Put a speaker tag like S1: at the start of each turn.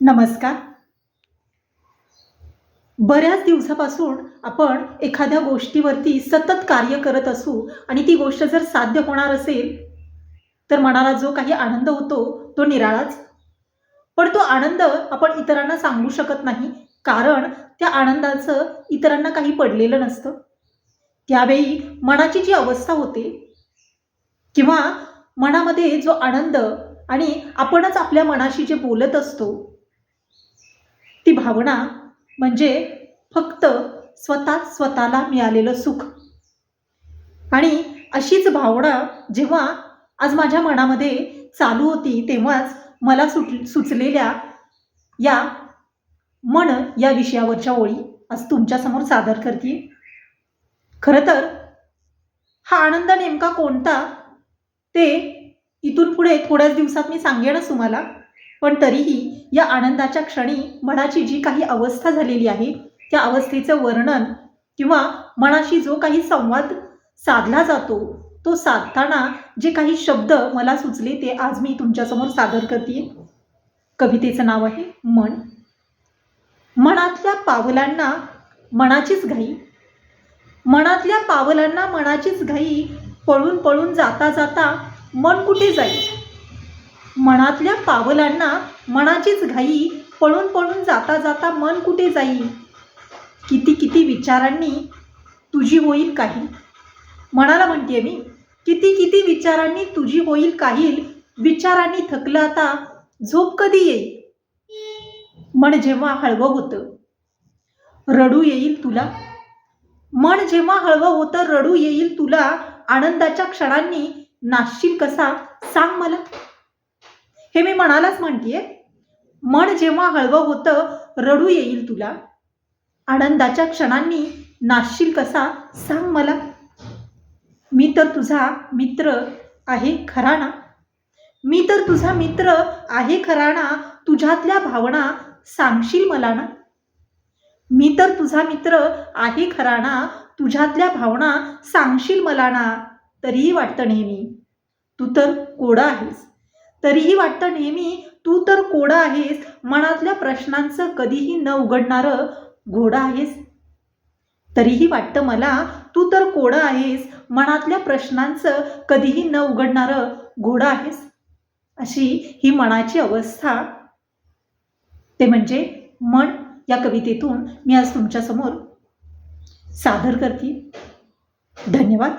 S1: नमस्कार. बऱ्याच दिवसापासून आपण एखाद्या गोष्टीवरती सतत कार्य करत असू आणि ती गोष्ट जर साध्य होणार असेल, तर मनाला जो काही आनंद होतो, तो निराळाच. पण तो आनंद आपण इतरांना सांगू शकत नाही, कारण त्या आनंदाचं इतरांना काही पडलेलं नसतं. त्यावेळी मनाची जी अवस्था होते किंवा मनामध्ये जो आनंद आणि आपणच आपल्या मनाशी जे बोलत असतो, ती भावना म्हणजे फक्त स्वतःच स्वतःला मिळालेलं सुख. आणि अशीच भावना जेव्हा आज माझ्या मनामध्ये चालू होती, तेव्हाच मला सुचलेल्या या मन या विषयावरच्या ओळी आज तुमच्यासमोर सादर करते. खरं तर हा आनंद नेमका कोणता ते इथून पुढे थोड्याच दिवसात मी सांगेनच तुम्हाला. पण तरीही या आनंदाच्या क्षणी मनाची जी काही अवस्था झालेली आहे, त्या अवस्थेचं वर्णन किंवा मनाशी जो काही संवाद साधला जातो, तो साधताना जे काही शब्द मला सुचले ते आज मी तुमच्यासमोर सादर करते. कवितेचं नाव आहे मन. मनातल्या पावलांना मनाचीच घाई, मनातल्या पावलांना मनाचीच घाई, पळून पळून जाता जाता मन कुठे जाईल. मनातल्या पावलांना मनाचीच घाई, पळून पळून जाता जाता मन कुठे जाईल. किती किती विचारांनी तुझी होईल काहील. मनाला म्हणतेय मी, किती किती विचारांनी तुझी होईल काहील. विचारांनी थकलं आता झोप कधी येईल. मन जेव्हा हळवं होतं रडू येईल तुला. मन जेव्हा हळवं होतं रडू येईल तुला. आनंदाच्या क्षणांनी नाचशील कसा सांग मला. हे मी मनालाच म्हणतेय. मन जेव्हा हळवं होतं रडू येईल तुला. आनंदाच्या क्षणांनी नाचशील कसा सांग मला. मी तर तुझा मित्र आहे खरा ना. मी तर तुझा मित्र आहे खरा ना. तुझ्यातल्या भावना सांगशील मला ना. मी तर तुझा मित्र आहे खरा ना. तुझ्यातल्या भावना सांगशील मला ना. तरीही वाटतं नेहमी तू तर कोडा आहेस. तरीही वाटतं नेहमी तू तर कोडा आहेस. मनातल्या प्रश्नांचं कधीही न उघडणारं घोडा आहेस. तरीही वाटतं मला तू तर कोडा आहेस. मनातल्या प्रश्नांचं कधीही न उघडणारं घोडा आहेस. अशी ही मनाची अवस्था, ते म्हणजे मन, या कवितेतून मी आज तुमच्यासमोर सादर करते. धन्यवाद.